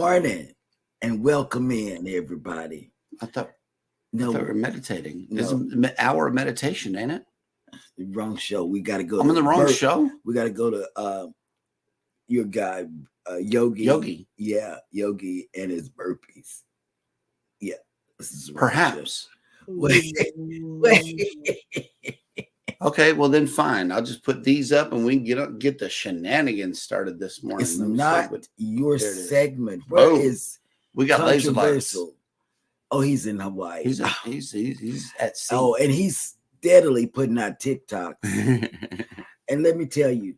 morning and welcome in, everybody. I thought we No, were meditating. No. It's an hour of meditation, ain't it? wrong show. We got to go. I'm in the wrong show. We got to go to your guy, Yogi. Yogi. Yeah, Yogi and his burpees. Yeah, this is the wrong Perhaps. show. Wait. Okay, well then fine. I'll just put these up and we can get the shenanigans started this morning. It's not your There it is. segment. Where Boom. is We got laser lights. controversial? Oh, he's in Hawaii. He's at sea. Oh, and he's steadily putting out TikToks. And let me tell you,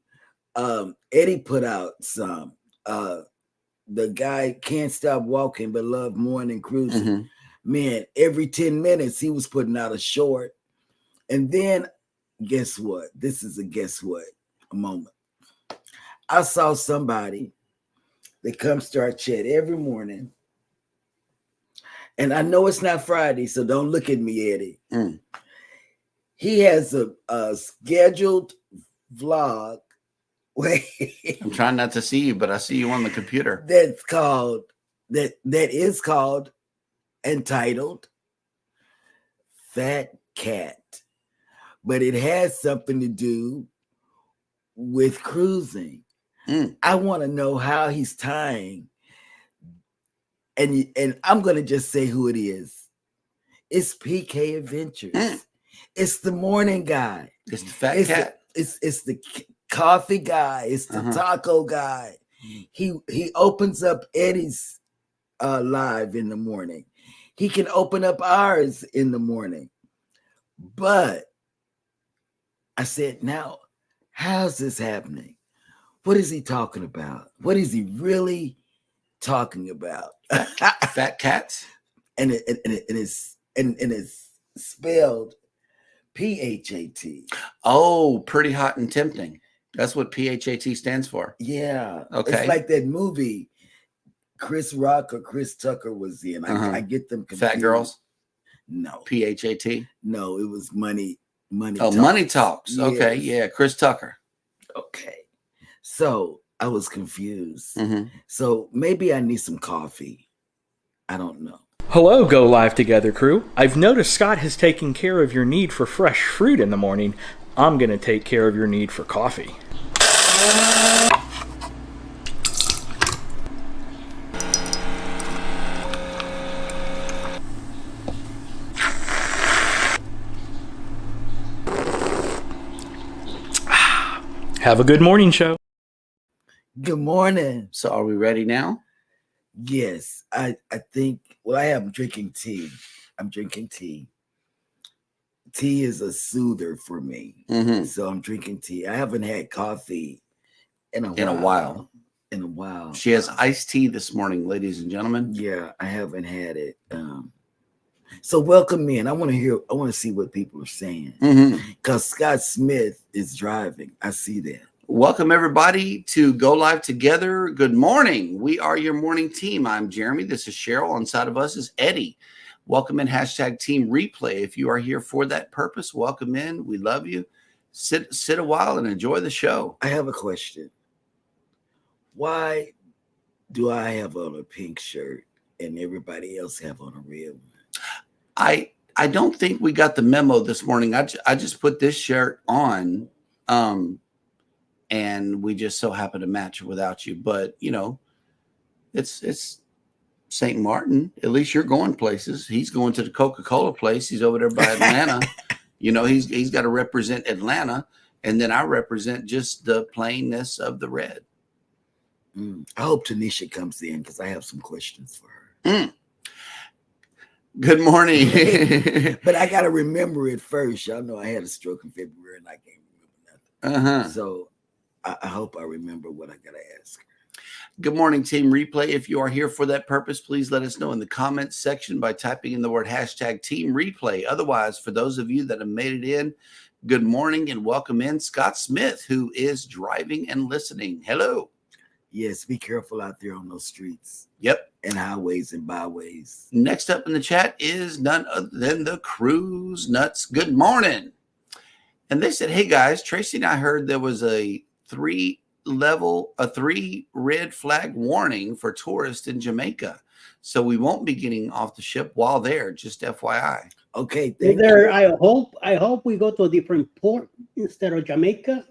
Eddie put out some. The guy can't stop walking but love morning cruising. Mhm. Man, every 10 minutes he was putting out a short. And then guess what? This is a guess what moment. I saw somebody that comes to our chat every morning. And I know it's not Friday, so don't look at me, Eddie. Mm. He has a scheduled vlog. I'm trying not to see you, but I see you on the computer. That's called that is called entitled Fat Cat. But it has something to do with cruising. Mm. I want to know how he's tying. And I'm going to just say who it is. It's PK Adventures. Mm. It's the morning guy. It's the fat cat. It's the coffee guy. It's the taco guy. He opens up Eddie's live in the morning. He can open up ours in the morning. But I said, now, how's this happening? What is he talking about? What is he really talking about? Fat cats. And it's spelled PHAT. Oh, pretty hot and tempting. That's what PHAT stands for. Yeah. Okay. It's like that movie Chris Rock or Chris Tucker was in. I get them confused. Fat Girls? No. PHAT? No, it was Money Oh, Talks. Money Talks. Yes. Okay, yeah, Chris Tucker. Okay. So I was confused. Mhm. So maybe I need some coffee. I don't know. Hello, Go Live Together crew. I've noticed Scott has taken care of your need for fresh fruit in the morning. I'm going to take care of your need for coffee. Have a good morning show. Good morning. So are we ready now? Yes, I think, well, I am drinking tea. I'm drinking tea. Tea is a soother for me. Mhm. So I'm drinking tea. I haven't had coffee in a while. In a while. She has iced tea this morning, ladies and gentlemen. Yeah, I haven't had it. So welcome in. I want to see what people are saying. Because Scott Smith is driving. I see that. Welcome, everybody, to Go Live Together. Good morning. We are your morning team. I'm Jeremy. This is Cheryl. On side of us is Eddie. Welcome in, hashtag Team Replay. If you are here for that purpose, welcome in. We love you. Sit a while and enjoy the show. I have a question. Why do I have on a pink shirt and everybody else have on a red one? I don't think we got the memo this morning. I just put this shirt on. And we just so happen to match it without you. But, you know, it's St. Martin. At least you're going places. He's going to the Coca-Cola place. He's over there by Atlanta. You know, he's got to represent Atlanta. And then I represent just the plainness of the red. I hope Tanisha comes in because I have some questions for her. Good morning. But I got to remember it first. Y'all know I had a stroke in February and I can't remember nothing. So I hope I remember what I got to ask her. Good morning, Team Replay. If you are here for that purpose, please let us know in the comments section by typing in the word hashtag Team Replay. Otherwise, for those of you that have made it in, good morning and welcome in Scott Smith, who is driving and listening. Hello. Yes, be careful out there on those streets. Yep. And highways and byways. Next up in the chat is none other than the Cruise Nuts. Good morning. And they said, hey guys, Tracy and I heard there was a 3 red flag warning for tourists in Jamaica. So we won't be getting off the ship while there, just FYI. Okay. I hope we go to a different port instead of Jamaica.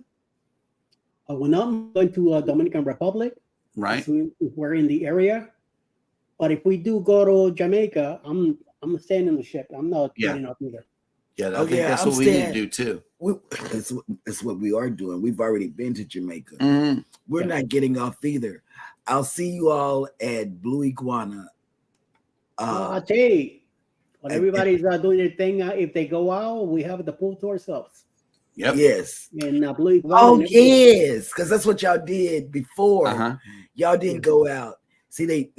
We're not going to Dominican Republic. Right. If we're in the area. But if we do go to Jamaica, I'm staying in the ship. I'm not getting up either. Yeah, I think that's what we need to do too. That's what we are doing. We've already been to Jamaica. Mm-hmm. We're not getting off either. I'll see you all at Blue Iguana. I'll tell you, when everybody's doing their thing, if they go out, we have the pool to ourselves. Yep. Yes. And Blue Iguana. Oh, yes, because that's what y'all did before. Uh-huh. Y'all didn't go out. See, they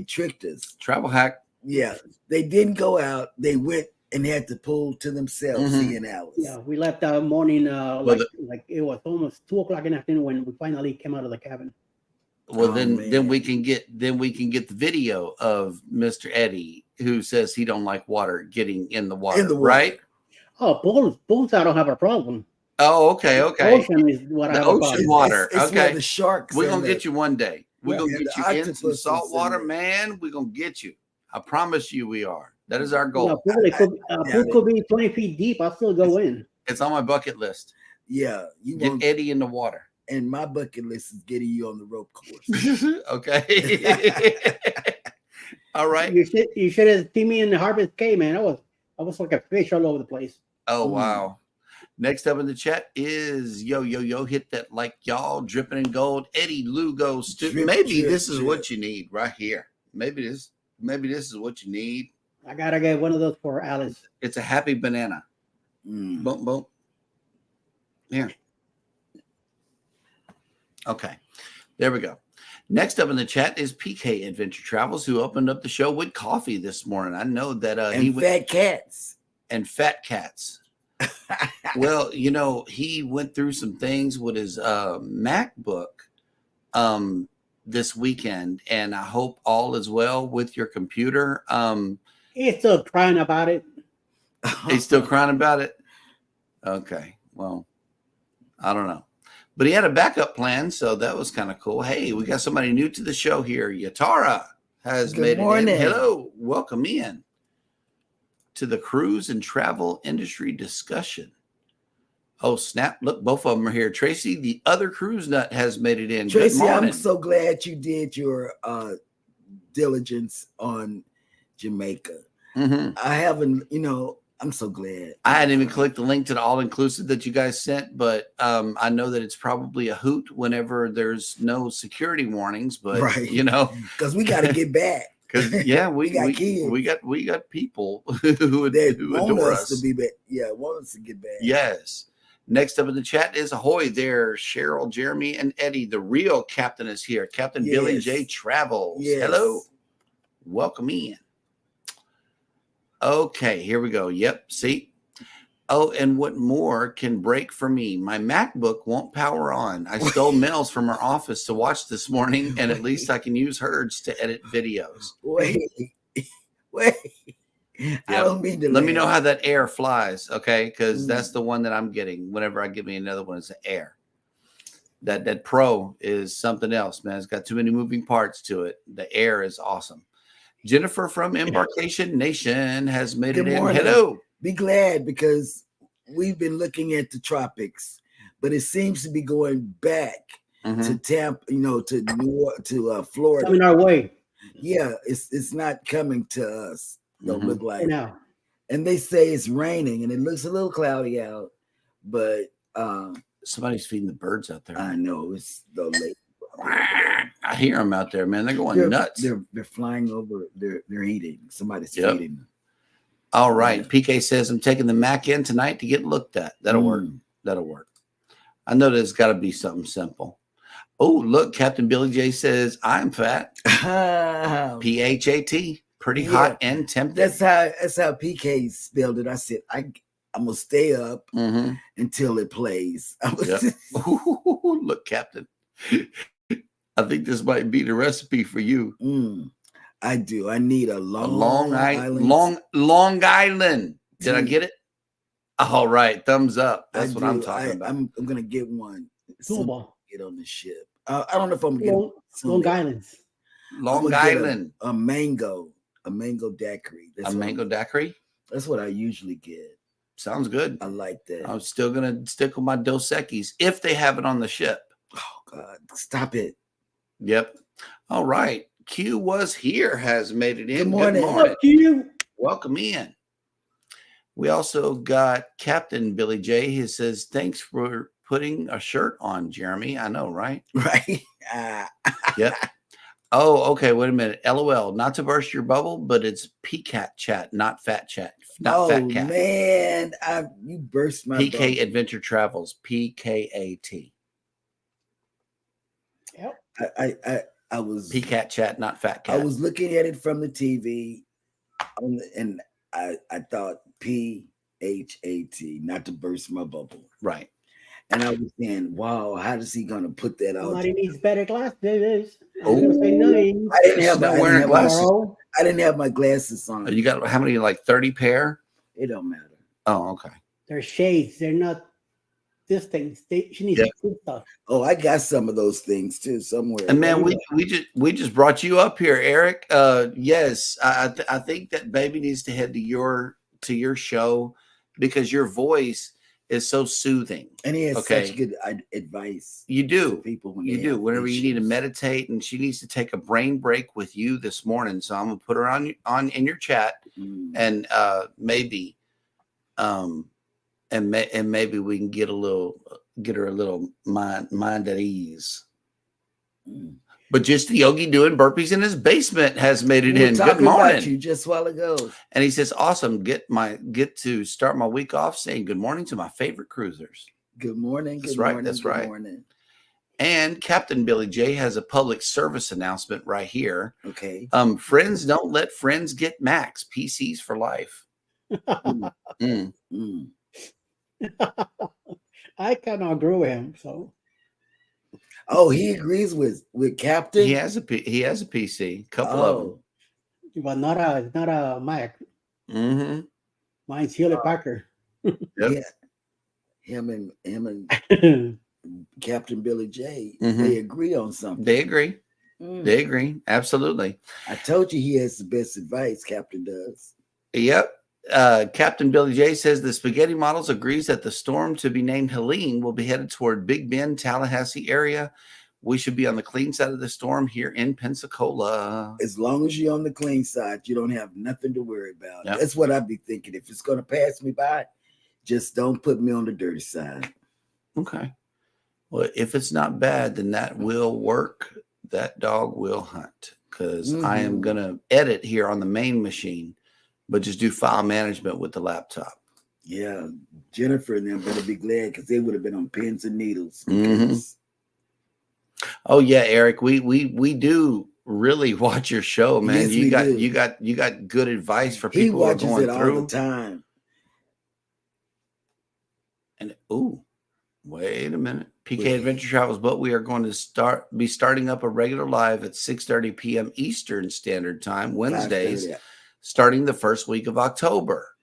tricked us. Travel hack. Yeah, they didn't go out. They went and had the pool to themselves, seeing Alice. Yeah, we left that morning like it was almost 2:00 in the afternoon when we finally came out of the cabin. Well, then we can get the video of Mr. Eddie who says he don't like water getting in the water, right? Oh, pools, I don't have a problem. Oh, okay. Ocean is what I have a problem. Water. It's okay, the sharks. We're gonna get you one day. We're gonna get you in some salt water, in man. We're gonna get you. I promise you, we are. That is our goal. Pool could be 20 feet deep. I'll still go in. It's on my bucket list. Yeah, you get Eddie in the water. And my bucket list is getting you on the rope course. Okay. All right. You should have seen me in the Harvest Cay, man. I was like a fish all over the place. Oh wow. Next up in the chat is yo hit that like y'all dripping in gold. Eddie Lugo. Maybe this is what you need right here. Maybe this is what you need. I gotta get one of those for Alice. It's a happy banana. Boom, boom. Here. Okay. There we go. Next up in the chat is PK Adventure Travels, who opened up the show with coffee this morning. I know that fat cats. And fat cats. Well, he went through some things with his MacBook this weekend, and I hope all is well with your computer. He's still crying about it. He's still crying about it? Okay. Well, I don't know. But he had a backup plan, so that was kind of cool. Hey, we got somebody new to the show here. Yatara has made it in. Hello. Welcome in to the cruise and travel industry discussion. Oh, snap. Look, both of them are here. Tracy, the other cruise nut, has made it in. Tracy, I'm so glad you did your diligence on Jamaica. I haven't, I'm so glad. I hadn't even clicked the link to the all-inclusive that you guys sent, but I know that it's probably a hoot whenever there's no security warnings, but because we got to get back. Because we got kids. We got people who adore us to be back. Yeah, want us to get back. Yes. Next up in the chat is ahoy there, Cheryl, Jeremy, and Eddie. The real captain is here. Captain Billy J. Travels. Yes. Hello. Welcome in. Okay, here we go. Yep. See. Oh, and what more can break for me? My MacBook won't power on. I stole Mel's from her office to watch this morning, and at least I can use hers to edit videos. Wait. Yep. I don't mean to. Let me know how that Air flies, okay? Because that's the one that I'm getting. Whenever I give me another one, it's an Air. That Pro is something else, man. It's got too many moving parts to it. The Air is awesome. Jennifer from Embarkation Nation has made it in. Hello. Be glad because we've been looking at the tropics, but it seems to be going back to Tampa, to Florida. Coming our way. Yeah, it's not coming to us. Don't look like now. And they say it's raining and it looks a little cloudy out, but somebody's feeding the birds out there. I know it's the lake. I hear them out there, man. They're going nuts. They're flying over. They're eating. Somebody's feeding them. All right. Yeah. PK says I'm taking the Mac in tonight to get looked at. That'll work. That'll work. I know there's got to be something simple. Oh, look, Captain Billy J says I'm fat. PHAT. Pretty hot and tempting. That's how PK spelled it. I said I'm gonna stay up until it plays. Look, Captain. I think this might be the recipe for you. I do. I need a Long Island. Long Island. Did I get it? All right. Thumbs up. That's what I'm talking about. I'm gonna get one. get on the ship. I don't know if I'm gonna get Long Islands. Long Island. A mango daiquiri. A mango daiquiri. That's what I usually get. Sounds good. I like that. I'm still gonna stick with my Dos Equis if they have it on the ship. Oh God, stop it. Yep. All right. Q was here, has made it in. Good morning. Q. Welcome in. We also got Captain Billy J. He says, thanks for putting a shirt on, Jeremy. I know, right? Right. Yep. Oh, okay. Wait a minute. LOL. Not to burst your bubble, but it's PCAT chat, not fat chat. Not fat cat. Man, you burst my PK bubble. Adventure Travels. PKAT. Yep. I was PCAT chat, not fat cat. I was looking at it from the TV, and I thought PHAT, not to burst my bubble. Right. And I was saying, wow, how is he gonna put that out? Somebody needs better glasses. Oh, I didn't have glasses. I didn't have my glasses on. You got how many? Like 30 pair? It don't matter. Oh, okay. They're shades. They're not this thing. She needs good stuff. Oh, I got some of those things too somewhere. And man, we just brought you up here, Eric. Yes, I think that baby needs to head to your show because your voice is so soothing. And he has such good advice. You do. People when you do. Whenever you need to meditate, and she needs to take a brain break with you this morning. So I'm gonna put her on in your chat, and maybe, and maybe we can get her a little mind at ease. But just the Yogi doing burpees in his basement has made it in. Good morning. About you just a while ago. And he says, awesome. Get to start my week off saying good morning to my favorite cruisers. Good morning. That's right. That's right. Morning. And Captain Billy J has a public service announcement right here. Okay. Friends don't let friends get Max. PCs for life. I cannot agree with him. So. Oh, he agrees with Captain. He has a PC, couple of them, but not a Mac. Mm-hmm. Mine's Hewlett Packard. Yep. Yeah, him and Captain Billy J. They agree on something. They agree. They agree. Absolutely. I told you he has the best advice. Captain does. Yep. Captain Billy J says the Spaghetti Models agrees that the storm to be named Helene will be headed toward Big Bend, Tallahassee area. We should be on the clean side of the storm here in Pensacola. As long as you're on the clean side, you don't have nothing to worry about. Yep. That's what I'd be thinking. If it's going to pass me by, just don't put me on the dirty side. Okay. Well, if it's not bad, then that will work. That dog will hunt because I am going to edit here on the main machine, but just do file management with the laptop. Yeah, Jennifer and them better be glad because they would have been on pins and needles. Oh yeah, Eric, we do really watch your show, man. Yes, you got good advice for people who are going through all the time. And wait a minute, PK Adventure Travels, but we are going to be starting up a regular live at 6:30 p.m. Eastern Standard Time Wednesdays. Starting the first week of October.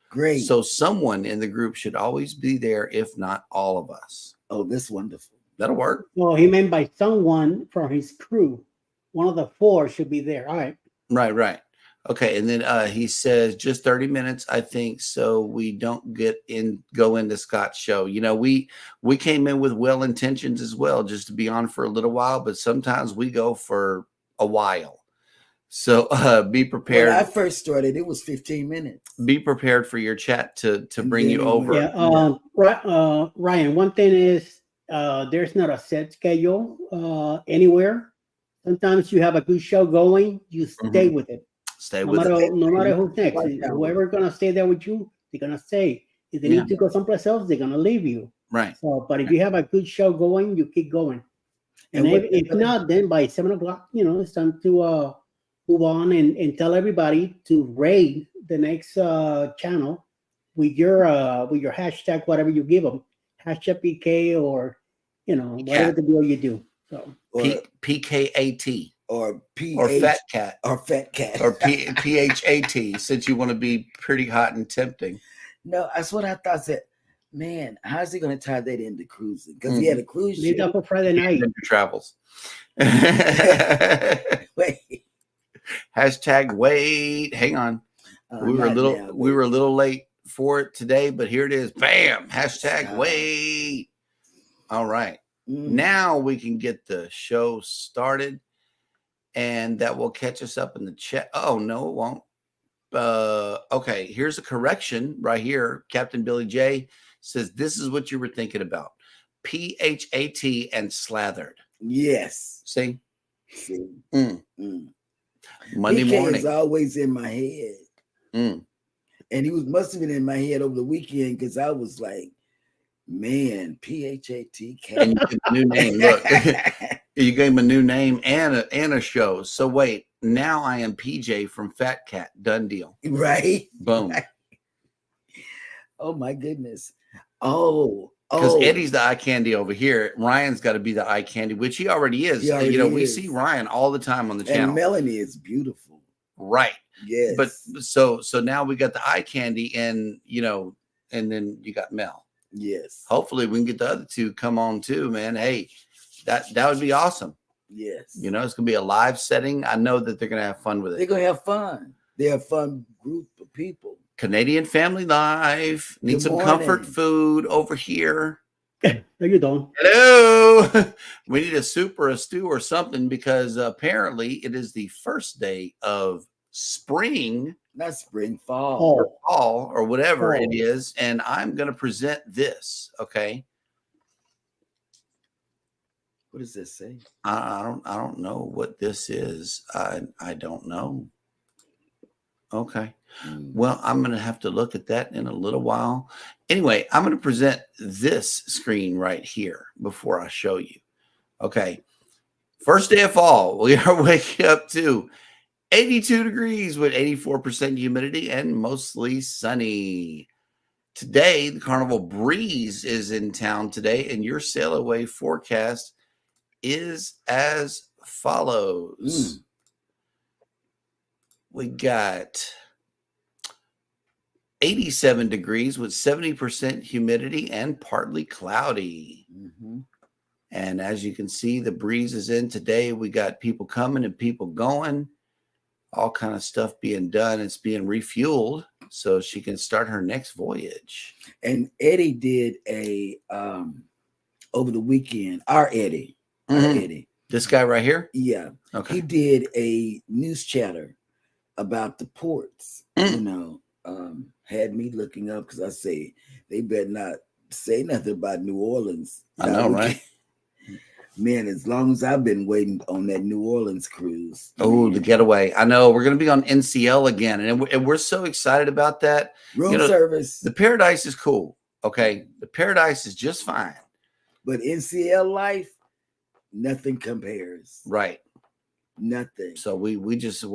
Great. So someone in the group should always be there, if not all of us. Oh, that's wonderful. That'll work. Well, he meant by someone from his crew. One of the 4 should be there. All right. Right. Okay. And then he says just 30 minutes, I think, so we don't go into Scott's show. You know, we came in with well intentions as well, just to be on for a little while, but sometimes we go for a while. So be prepared. When I first started, it was 15 minutes. Be prepared for your chat to bring you over. Yeah. Ryan, one thing is there's not a set schedule anywhere. Sometimes you have a good show going, you stay with it. Stay with it. No matter who's next. Whoever's going to stay there with you, they're going to stay. If they need to go someplace else, they're going to leave you. Right. So, but if you have a good show going, you keep going. And if not, then by 7 o'clock, it's time to move on and tell everybody to raid the next channel with your hashtag, whatever you give them, hashtag PK or whatever the deal you do. So PKAT or fat cat or PHAT since you want to be pretty hot and tempting. No, that's what I thought. Said Man, how's he going to tie that into cruising? Because he had a cruise Leave ship. that for Friday night. Adventure travels. Wait. Hashtag wait. Hang on. We were a Not little now, we were a baby. little late for it today, but here it is. Bam. Hashtag Stop. wait. All right. Mm. Now we can get the show started, and that will catch us up in the chat. Oh no, it won't. Okay, here's a correction right here. Captain Billy J says this is what you were thinking about. PHAT and slathered. Yes. See? See. Mm. Mm. Monday PK morning. is always in my head. Mm. And he must have been in my head over the weekend because I was like, man, PHATK. And you gave a new name. Look, you gave him a new name and a show. So wait, now I am PJ from Fat Cat. Done deal. Right? Boom. Right. Oh my goodness. Oh. Because Eddie's the eye candy over here. Ryan's got to be the eye candy, which he already is. He already we is. see Ryan all the time on the channel. And Melanie is beautiful. Right. Yes. But so now we got the eye candy and and then you got Mel. Yes. Hopefully we can get the other two come on too, man. Hey, that would be awesome. Yes. It's gonna be a live setting. I know that they're gonna have fun with it. They're gonna have fun. They're a fun group of people. Canadian Family Live. Need Good some morning. comfort food over here. No, you don't. Hello. We need a soup or a stew or something because apparently it is the first day of spring. Not spring, fall. Or fall or whatever Fall. it is. And I'm going to present this. Okay. What does this say? I don't know what this is. I don't know. Okay. Well, I'm going to have to look at that in a little while. Anyway, I'm going to present this screen right here before I show you. Okay. First day of fall. We are waking up to 82 degrees with 84% humidity and mostly sunny. Today, the Carnival Breeze is in town today, and your sail away forecast is as follows. We got 87 degrees with 70% humidity and partly cloudy. And as you can see, the breeze is in today. We got people coming and people going. All kind of stuff being done. It's being refueled so she can start her next voyage. And Eddie did a over the weekend. Our Eddie. This guy right here? Yeah. Okay. He did a news chatter about the ports. Had me looking up because I say they better not say nothing about New Orleans. I know, right? Man, as long as I've been waiting on that New Orleans cruise. Oh, the getaway. I know. We're going to be on NCL again. And we're so excited about that. Room service. The Paradise is cool. Okay. The Paradise is just fine. But NCL life, nothing compares. Right. Nothing. So we're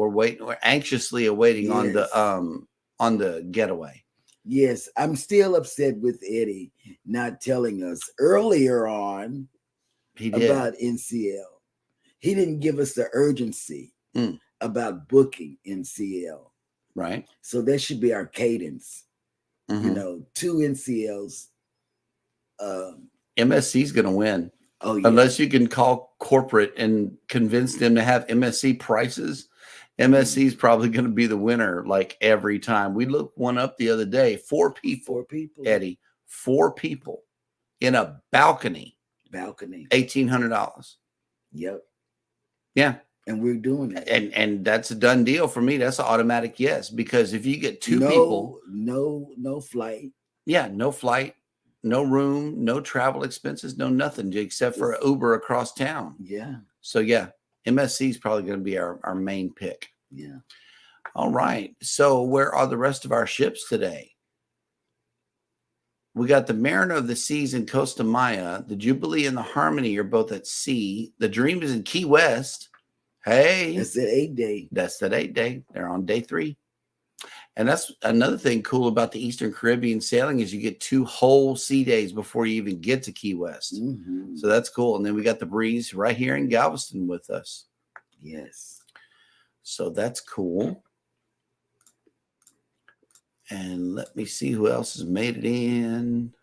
waiting. We're anxiously awaiting on the getaway. Yes. I'm still upset with Eddie not telling us earlier on about NCL. He didn't give us the urgency about booking NCL. Right. So that should be our cadence. 2 NCLs. MSC's going to win. Oh, yeah. Unless you can call corporate and convince them to have MSC prices. MSC is probably going to be the winner like every time. We looked one up the other day. 4 people. Eddie. 4 people in a balcony. $1,800. Yep. Yeah. And we're doing it. And that's a done deal for me. That's an automatic yes. Because if you get 2 people. No flight. Yeah. No flight. No room. No travel expenses. No nothing except for an Uber across town. Yeah. So yeah. MSC is probably going to be our main pick. Yeah. All right. So where are the rest of our ships today? We got the Mariner of the Seas in Costa Maya. The Jubilee and the Harmony are both at sea. The Dream is in Key West. Hey. That's that 8 day. That's that 8 day. They're on day 3. And that's another thing cool about the Eastern Caribbean sailing is you get 2 whole sea days before you even get to Key West. So that's cool. And then we got the Breeze right here in Galveston with us. Yes. So that's cool. And let me see who else has made it in.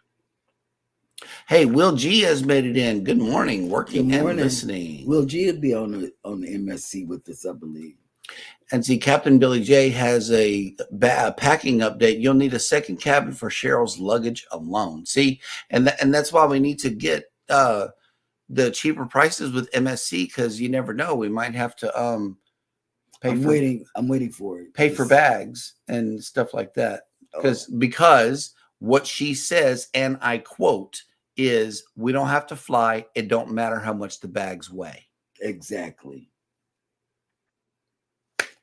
Hey, Will G has made it in. Good morning, Good working and morning. listening. Will G will be on the MSC with us, I believe. And see, Captain Billy J has a packing update. You'll need a second cabin for Cheryl's luggage alone. See, and that's why we need to get the cheaper prices with MSC, because you never know. We might have to I'm waiting for it. pay for bags and stuff like that. Because what she says, and I quote, is we don't have to fly. It don't matter how much the bags weigh. Exactly.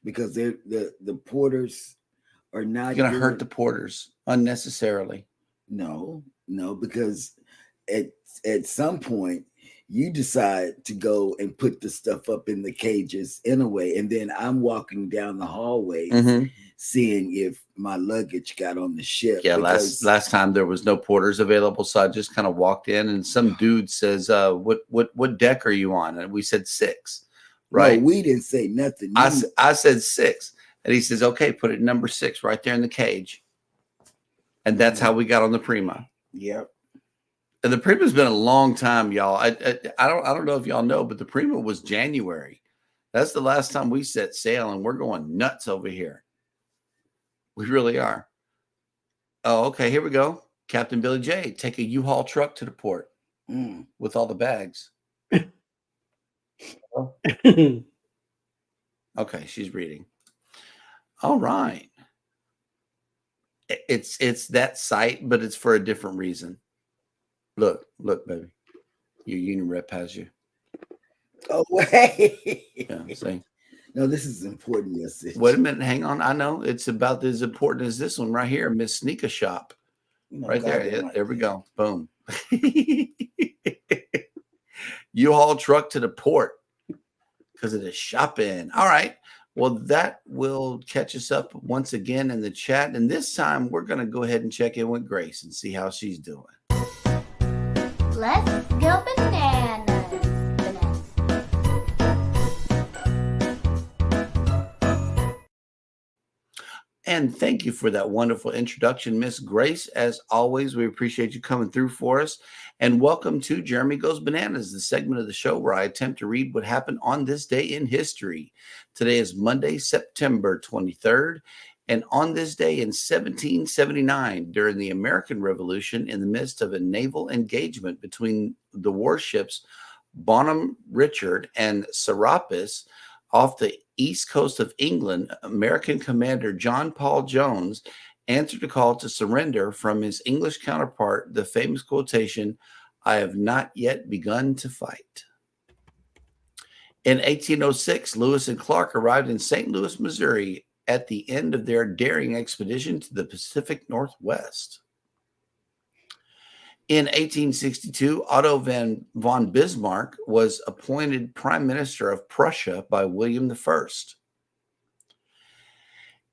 Because the porters are not You're gonna hurt the porters unnecessarily. No, because at some point you decide to go and put the stuff up in the cages anyway, and then I'm walking down the hallway seeing if my luggage got on the ship. Yeah, last time there was no porters available, so I just kind of walked in, and some dude says, "What deck are you on?" And we said 6. Right? No, we didn't say nothing. I said 6, and he says, "Okay, put it number 6 right there in the cage," and that's how we got on the Prima. Yep. And the Prima's been a long time, y'all. I don't know if y'all know, but the Prima was January. That's the last time we set sail, and we're going nuts over here. We really are. Oh, okay. Here we go. Captain Billy J, take a U-Haul truck to the port with all the bags. Okay, she's reading. All right. It's that site, but it's for a different reason. Look, baby. Your union rep has you. Oh, wait. Yeah, see? No, this is important message. Wait a minute. Hang on. I know. It's about as important as this one right here, Miss Sneaker Shop. Right there. Yeah, there we go. Boom. U-Haul truck to the port because of the shopping. All right. Well, that will catch us up once again in the chat. And this time we're going to go ahead and check in with Grace and see how she's doing. Let's go bananas. And thank you for that wonderful introduction, Miss Grace. As always, we appreciate you coming through for us. And welcome to Jeremy Goes Bananas, the segment of the show where I attempt to read what happened on this day in history. Today is Monday, September 23rd. And on this day in 1779, during the American Revolution, in the midst of a naval engagement between the warships Bonhomme Richard and Serapis off the east coast of England, American commander John Paul Jones answered a call to surrender from his English counterpart, the famous quotation, "I have not yet begun to fight." In 1806, Lewis and Clark arrived in St. Louis, Missouri at the end of their daring expedition to the Pacific Northwest. In 1862, Otto von Bismarck was appointed Prime Minister of Prussia by William I.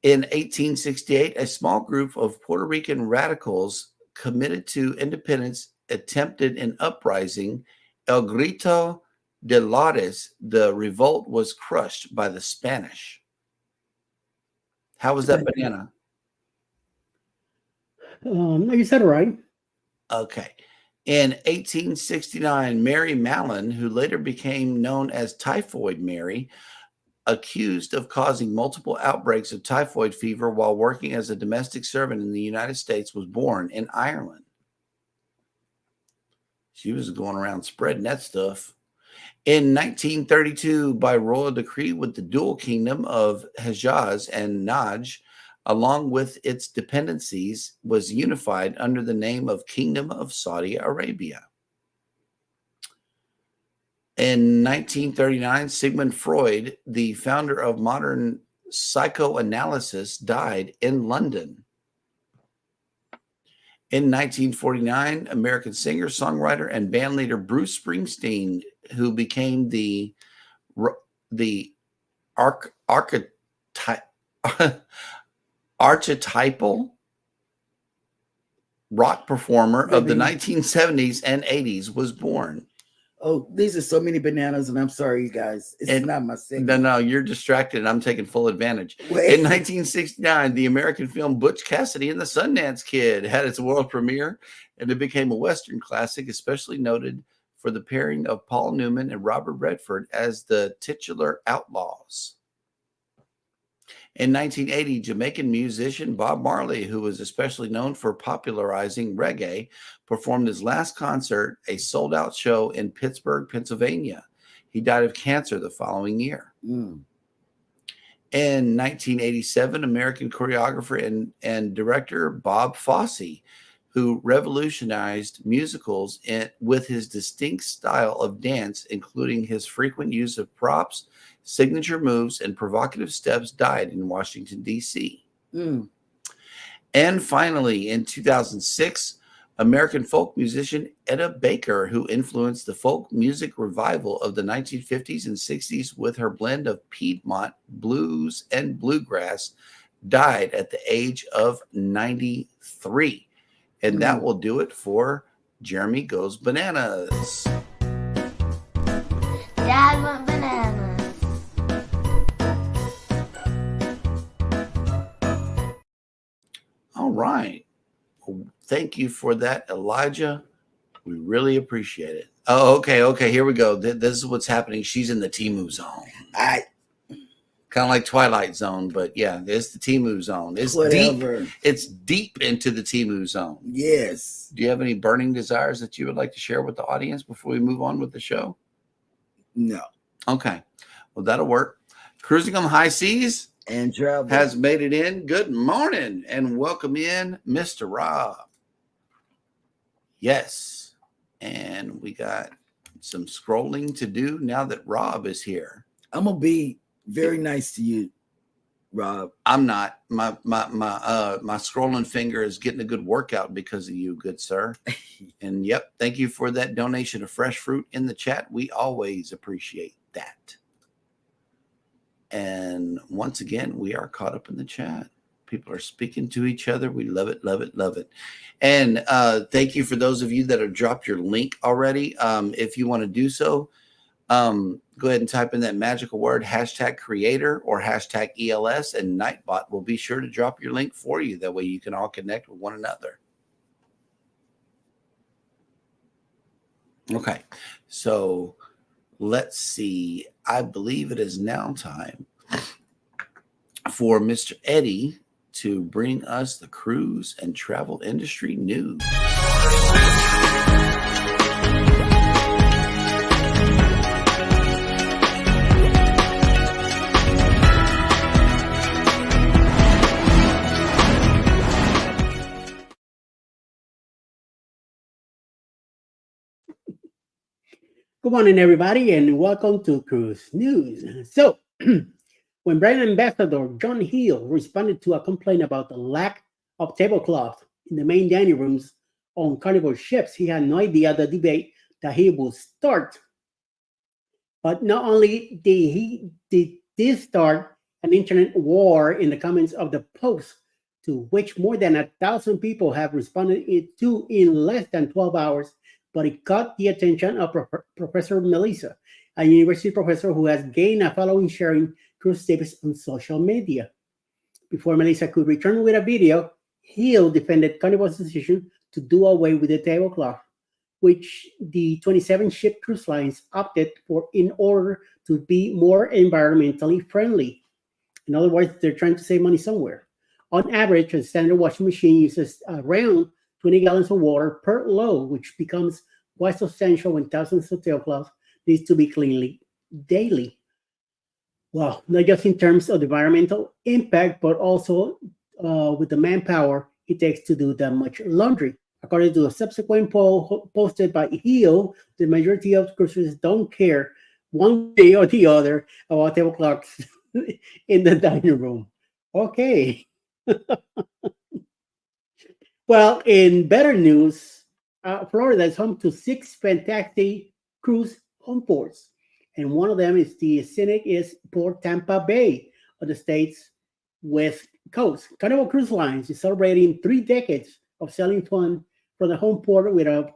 In 1868, a small group of Puerto Rican radicals committed to independence attempted an uprising, El Grito de Lares. The revolt was crushed by the Spanish. How was that banana? You said it right. Okay. In 1869, Mary Mallon, who later became known as Typhoid Mary, accused of causing multiple outbreaks of typhoid fever while working as a domestic servant in the United States, was born in Ireland. She was going around spreading that stuff. In 1932, by royal decree with the dual kingdom of Hejaz and Najd, along with its dependencies, was unified under the name of Kingdom of Saudi Arabia. In 1939, Sigmund Freud, the founder of modern psychoanalysis, died in London. In 1949, American singer, songwriter, and bandleader Bruce Springsteen, who became the archetypal rock performer of the 1970s and 80s, was born. Oh, these are so many bananas, and I'm sorry, you guys. It's not my segment. No, you're distracted, and I'm taking full advantage. Wait. In 1969, the American film Butch Cassidy and the Sundance Kid had its world premiere. and it became a Western classic, especially noted for the pairing of Paul Newman and Robert Redford as the titular outlaws. In 1980, Jamaican musician Bob Marley, who was especially known for popularizing reggae, performed his last concert, a sold-out show in Pittsburgh, Pennsylvania. He died of cancer the following year. In 1987, American choreographer and director Bob Fosse, who revolutionized musicals with his distinct style of dance, including his frequent use of props, signature moves, and provocative steps, died in Washington, D.C. And finally, in 2006, American folk musician Etta Baker, who influenced the folk music revival of the 1950s and 60s with her blend of Piedmont blues and bluegrass, died at the age of 93. And that will do it for Jeremy Goes Bananas. Dad went bananas. All right. Well, thank you for that, Elijah. We really appreciate it. Oh, okay. Here we go. This is what's happening. She's in the Temu zone. Kind of like Twilight Zone, but yeah, it's the Temu zone. It's Whatever. deep. It's deep into the Temu zone. Yes. Do you have any burning desires that you would like to share with the audience before we move on with the show? No. Okay. Well, that'll work. Cruising on the High Seas And travel has made it in. Good morning and welcome in, Mr. Rob. Yes. And we got some scrolling to do now that Rob is here. I'm gonna be very nice to you, Rob. I'm not. My scrolling finger is getting a good workout because of you, good sir. And yep, thank you for that donation of fresh fruit in the chat. We always appreciate that. And once again, we are caught up in the chat. People are speaking to each other. We love it, love it, love it. And thank you for those of you that have dropped your link already. If you want to do so, go ahead and type in that magical word, #creator or #ELS, and Nightbot will be sure to drop your link for you. That way you can all connect with one another. Okay, so let's see. I believe it is now time for Mr. Eddie to bring us the cruise and travel industry news. Good morning, everybody, and welcome to Cruise News. So, when brand ambassador John Hill responded to a complaint about the lack of tablecloth in the main dining rooms on Carnival ships, he had no idea the debate that he would start. But not only did this start an internet war in the comments of the post, to which more than 1,000 people have responded to in less than 12 hours, but it caught the attention of Professor Melissa, a university professor who has gained a following sharing cruise tips on social media. Before Melissa could return with a video, Hill defended Carnival's decision to do away with the tablecloth, which the 27-ship cruise lines opted for in order to be more environmentally friendly. In other words, they're trying to save money somewhere. On average, a standard washing machine uses around 20 gallons of water per load, which becomes quite substantial when thousands of tablecloths needs to be cleaned daily. Well, not just in terms of the environmental impact, but also with the manpower it takes to do that much laundry. According to a subsequent poll posted by Hill, the majority of cruisers don't care one way or the other about tablecloths in the dining room. Okay. Well, in better news, Florida is home to 6 fantastic cruise home ports. And one of them is the scenic Port Tampa Bay of the state's west coast. Carnival Cruise Lines is celebrating 3 decades of selling fun from the home port with a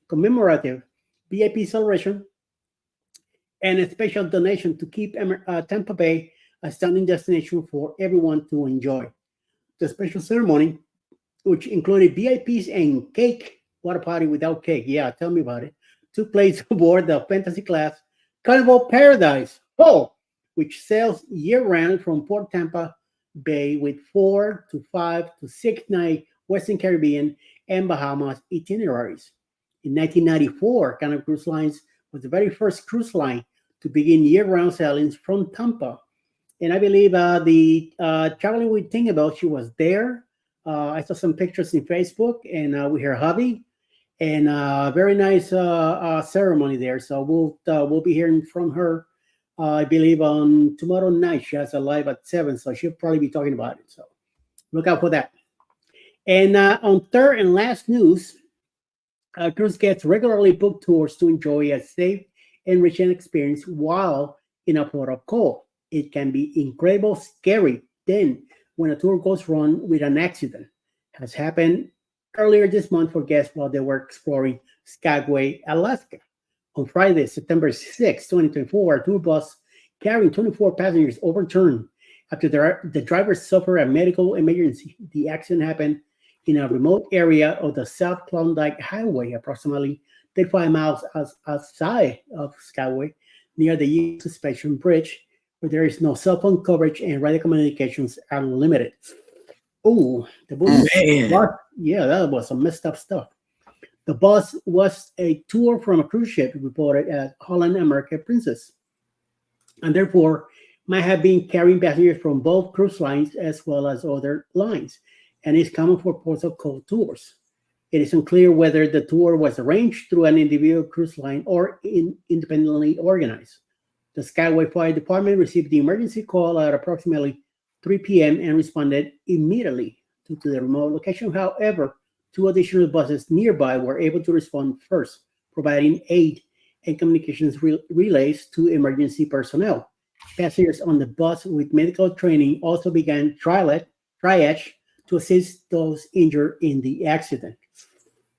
commemorative VIP celebration and a special donation to keep Tampa Bay a stunning destination for everyone to enjoy. The special ceremony, which included VIPs and cake What a party without cake. Yeah, tell me about it. Took place aboard the fantasy class Carnival Paradise, which sails year round from Port Tampa Bay with 4 to 5 to 6 night Western Caribbean and Bahamas itineraries. In 1994, Carnival Cruise Lines was the very first cruise line to begin year round sailings from Tampa. And I believe the traveling with Tinkerbell, she was there. I saw some pictures in Facebook and with her hubby, and very nice ceremony there. So we'll be hearing from her, I believe, on tomorrow night. She has a live at 7, so she'll probably be talking about it. So look out for that. And on third and last news, cruise guests regularly book tours to enjoy a safe, enriching experience while in a port of call. It can be incredible, scary then when a tour goes wrong with an accident. Has happened earlier this month for guests while they were exploring Skagway, Alaska. On Friday, September 6, 2024, a tour bus carrying 24 passengers overturned after the driver suffered a medical emergency. The accident happened in a remote area of the South Klondike Highway, approximately 35 miles outside of Skagway, near the U Suspension Bridge, where there is no cell phone coverage and radio communications are limited. Oh, the bus. Man. Yeah, that was some messed up stuff. The bus was a tour from a cruise ship reported at Holland America Princess, and therefore might have been carrying passengers from both cruise lines as well as other lines, and is common for ports of call tours. It is unclear whether the tour was arranged through an individual cruise line or independently organized. The Skyway Fire Department received the emergency call at approximately 3 p.m. and responded immediately to the remote location. However, 2 additional buses nearby were able to respond first, providing aid and communications relays to emergency personnel. Passengers on the bus with medical training also began triage to assist those injured in the accident.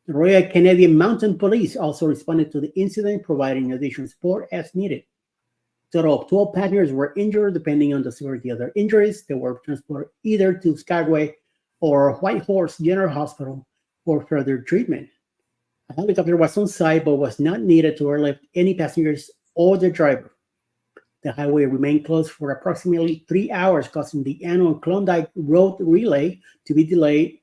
The Royal Canadian Mounted Police also responded to the incident, providing additional support as needed. A total of 12 passengers were injured, depending on the severity of their injuries. They were transported either to Skagway or Whitehorse General Hospital for further treatment. A helicopter was on site but was not needed to airlift any passengers or the driver. The highway remained closed for approximately 3 hours, causing the annual Klondike Road Relay to be delayed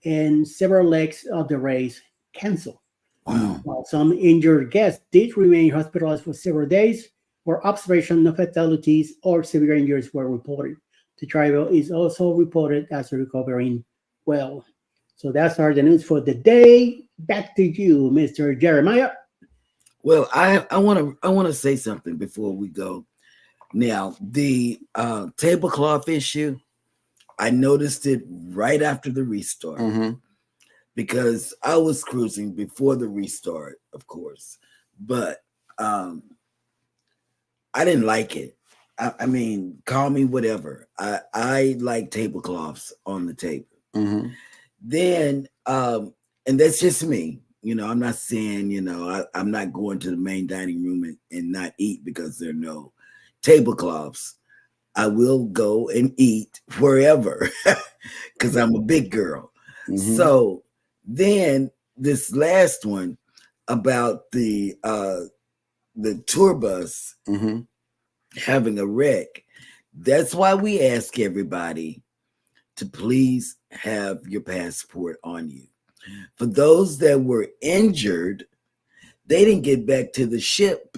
and several legs of the race canceled. Wow. While some injured guests did remain hospitalized for several days, for observation, no fatalities or severe injuries were reported. The driver is also reported as recovering well. So that's the news for the day. Back to you, Mr. Jeremiah. Well, I want to say something before we go. Now, the tablecloth issue, I noticed it right after the restart, because I was cruising before the restart, of course, but I didn't like it. I mean, call me whatever. I like tablecloths on the table. Then, and that's just me. You know, I'm not saying, you know, I'm not going to the main dining room and not eat because there are no tablecloths. I will go and eat wherever because I'm a big girl. So then this last one about the tour bus having a wreck. That's why we ask everybody to please have your passport on you. For those that were injured, they didn't get back to the ship,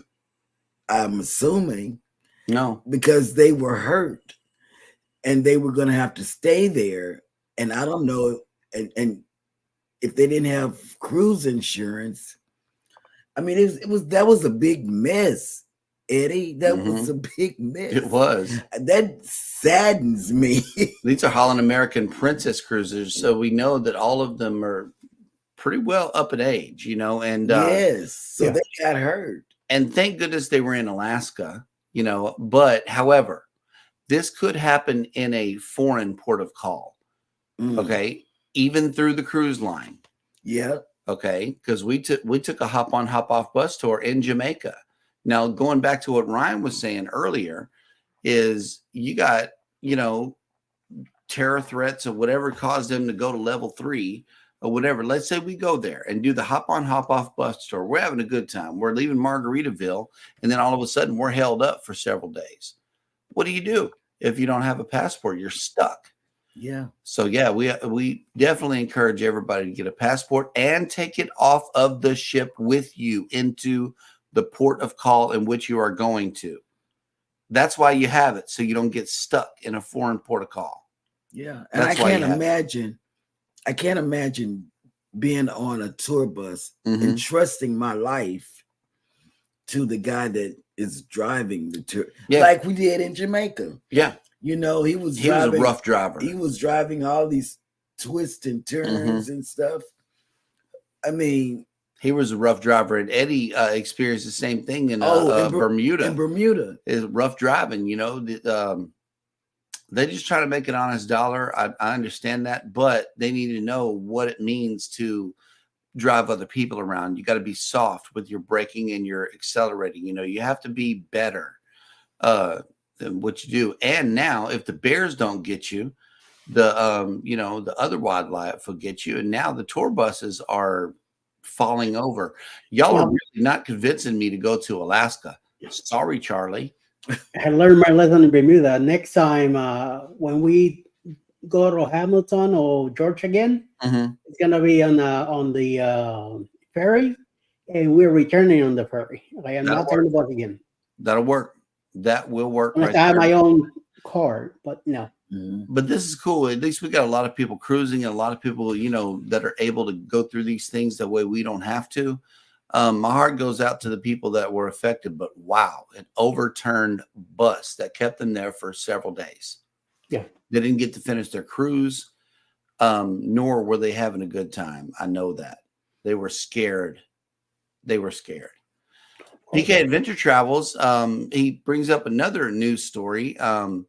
I'm assuming. No. Because they were hurt and they were going to have to stay there. And I don't know, and if they didn't have cruise insurance, I mean, that was a big mess, Eddie. That was a big mess. It was. That saddens me. These are Holland American Princess cruisers, so we know that all of them are pretty well up in age, you know. And yes, so they got hurt. And thank goodness they were in Alaska, you know. But however, this could happen in a foreign port of call. Okay, even through the cruise line. Yeah. Okay, because we took a hop on hop off bus tour in Jamaica. Now, going back to what Ryan was saying earlier, is you got, you know, terror threats or whatever caused them to go to level 3 or whatever. Let's say we go there and do the hop on, hop off bus tour. We're having a good time. We're leaving Margaritaville, and then all of a sudden we're held up for several days. What do? If you don't have a passport, you're stuck. Yeah. So yeah, we definitely encourage everybody to get a passport and take it off of the ship with you into the port of call in which you are going to. That's why you have it, so you don't get stuck in a foreign port of call. Yeah. And I can't imagine being on a tour bus and trusting my life to the guy that is driving the tour. Yeah. Like we did in Jamaica. Yeah. You know, he was a rough driver. He was driving all these twists and turns and stuff. I mean, he was a rough driver, and Eddie experienced the same thing in Bermuda. In Bermuda, is rough driving. You know, they just try to make an honest dollar. I understand that, but they need to know what it means to drive other people around. You got to be soft with your braking and your accelerating. You know, you have to be better than what you do. And now, if the bears don't get you, the other wildlife will get you. And now the tour buses are falling over. Y'all are really not convincing me to go to Alaska. Sorry, Charlie. I learned my lesson in Bermuda. Next time when we go to Hamilton or Georgia again, it's gonna be on the ferry, and we're returning on the ferry. I am not taking the bus again. That'll work. That will work. I have my own car, but no. But this is cool. At least we got a lot of people cruising, and a lot of people, you know, that are able to go through these things the way we don't have to. My heart goes out to the people that were affected, but wow, an overturned bus that kept them there for several days. Yeah. They didn't get to finish their cruise, nor were they having a good time. I know that. They were scared. PK Adventure Travels, he brings up another news story. Rob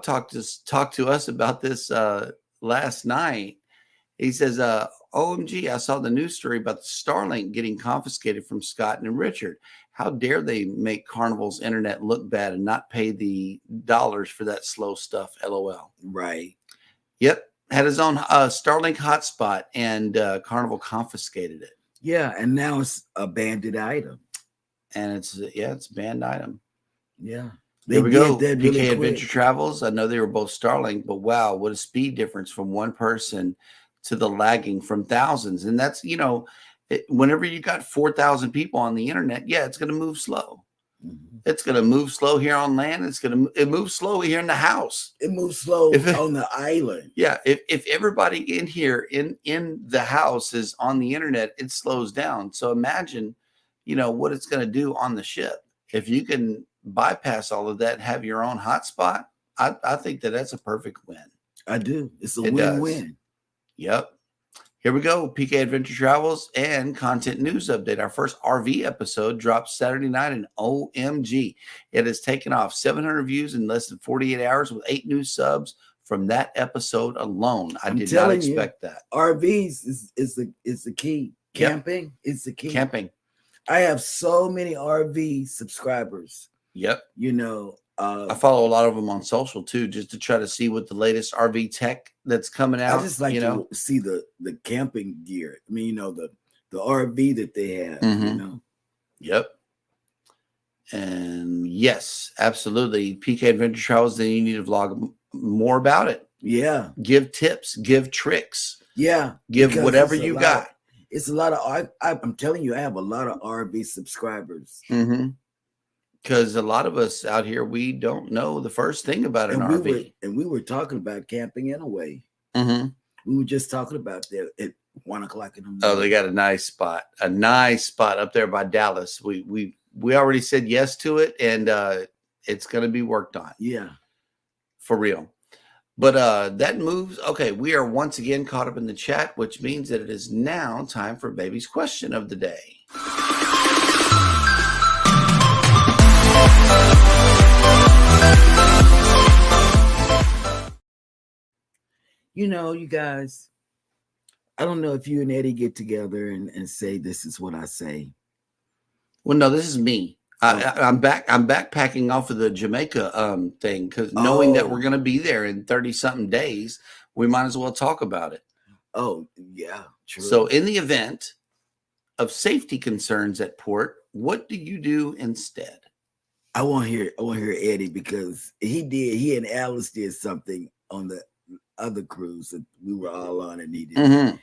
talked to us about this last night. He says, OMG, I saw the news story about the Starlink getting confiscated from Scott and Richard. How dare they make Carnival's internet look bad and not pay the dollars for that slow stuff, LOL. Right. Yep. Had his own Starlink hotspot, and Carnival confiscated it. Yeah, and now it's a banded item. And it's a banned item. Yeah. There we go. PK really Adventure Travels. I know they were both Starlink, but wow, what a speed difference from one person to the lagging from thousands. And that's, whenever you got 4,000 people on the internet, it's going to move slow. It's going to move slow here on land. It moves slow here in the house. It moves slow on the island. Yeah. If everybody in here in the house is on the internet, it slows down. So imagine, what it's going to do on the ship. If you can bypass all of that and have your own hotspot, I think that's a perfect win. I do. It's a win-win. Yep. Here we go. PK Adventure Travels and Content News Update. Our first RV episode dropped Saturday night, and OMG, it has taken off 700 views in less than 48 hours with 8 new subs from that episode alone. I did not expect that. RVs is the key. Camping is the key. Camping. I have so many RV subscribers. Yep. I follow a lot of them on social too, just to try to see what the latest RV tech that's coming out. I just like to see the camping gear. I mean, the RV that they have. Yep. And yes, absolutely. PK Adventure Travels. Then you need to vlog more about it. Yeah. Give tips. Give tricks. Yeah. Give whatever you got. It's a lot of. I'm telling you, I have a lot of RV subscribers. Because a lot of us out here, we don't know the first thing about an RV. We were talking about camping anyway. We were just talking about that at 1 o'clock in the morning. Oh, they got a nice spot up there by Dallas. We already said yes to it, and it's going to be worked on. Yeah, for real. But that moves. Okay, we are once again caught up in the chat, which means that it is now time for Baby's question of the day. You guys, I don't know if you and Eddie get together and say, this is what I say. Well, no, this is me. I'm backpacking off of the Jamaica thing, because knowing that we're going to be there in 30 something days, we might as well talk about it. Oh, yeah, true. So in the event of safety concerns at port, what do you do instead? I want to hear Eddie, because he and Alice did something on the other cruise that we were all on, and he did. Mm-hmm.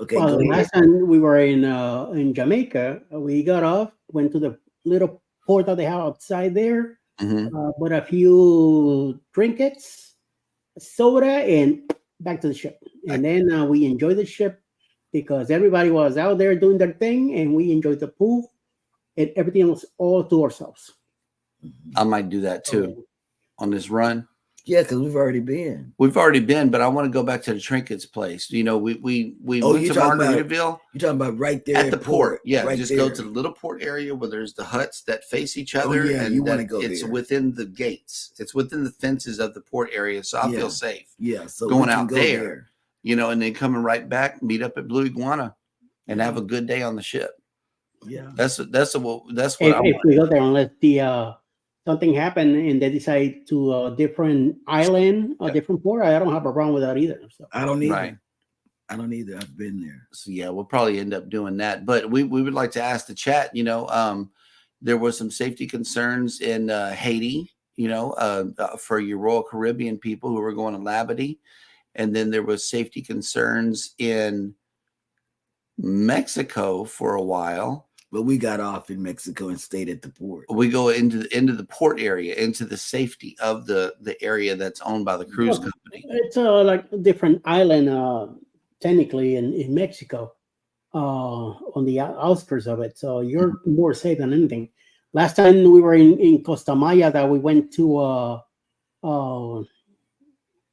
Okay, Well, go the ahead. last time we were in Jamaica, we got off, went to the little port that they have outside there, Mm-hmm. bought a few trinkets, soda, and back to the ship. And then we enjoyed the ship because everybody was out there doing their thing, and we enjoyed the pool, and everything was all to ourselves. I might do that too on this run. Yeah, because we've already been. We've already been, but I want to go back to the trinkets place. You know, we went to Margaritaville. You're talking about right there at the port. Yeah, right just there. go to the little port area where there's the huts that face each other. Oh, yeah, and you want to go it's there. within the gates. It's within the fences of the port area, so I feel safe. Yeah, so going out there, you know, and then coming right back, meet up at Blue Iguana, and have a good day on the ship. Yeah, that's what if I want. we go there, unless something happened and they decide to a different island, a different port, I don't have a problem with that either. So. I don't either. Right. I don't either. I've been there. So yeah, we'll probably end up doing that. But we would like to ask the chat, you know, there was some safety concerns in Haiti, you know, for your Royal Caribbean people who were going to Labadee. And then there was safety concerns in Mexico for a while. But we got off in Mexico and stayed at the port. We go into the port area, into the safety of the area that's owned by the cruise company. It's like a different island, technically in Mexico, on the outskirts of it. So you're more safe than anything. Last time we were in Costa Maya, that we went to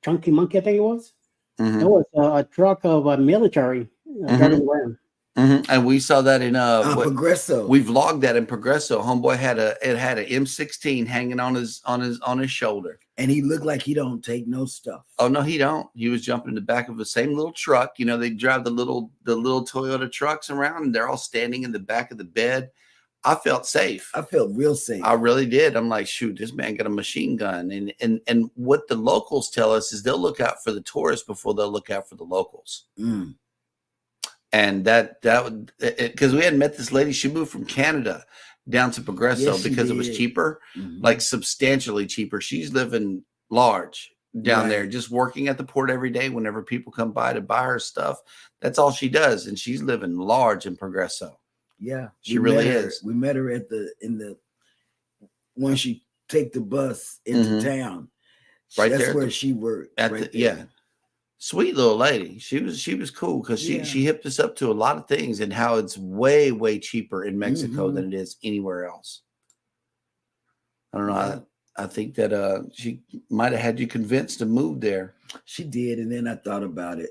Chunky Monkey, I think it was. Mm-hmm. There was a truck of a military driving around. Mm-hmm. And we saw that in Progresso. We vlogged that in Progresso. Homeboy had an M16 hanging on his shoulder, and he looked like he don't take no stuff. Oh no, he don't. He was jumping in the back of the same little truck. You know, they drive the little Toyota trucks around, and they're all standing in the back of the bed. I felt safe. I felt real safe. I really did. I'm like, shoot, this man got a machine gun. And what the locals tell us is they'll look out for the tourists before they'll look out for the locals. Mm. And that because we hadn't met this lady. She moved from Canada down to Progresso because it was cheaper, like substantially cheaper. She's living large down there, just working at the port every day whenever people come by to buy her stuff. That's all she does. And she's living large in Progresso. Yeah, she really is. We met her once you take the bus into town. Right that's there. where she worked. Sweet little lady. She was cool because she hipped us up to a lot of things and how it's way, way cheaper in Mexico than it is anywhere else. I don't know. Yeah. I think that she might have had you convinced to move there. She did, and then I thought about it.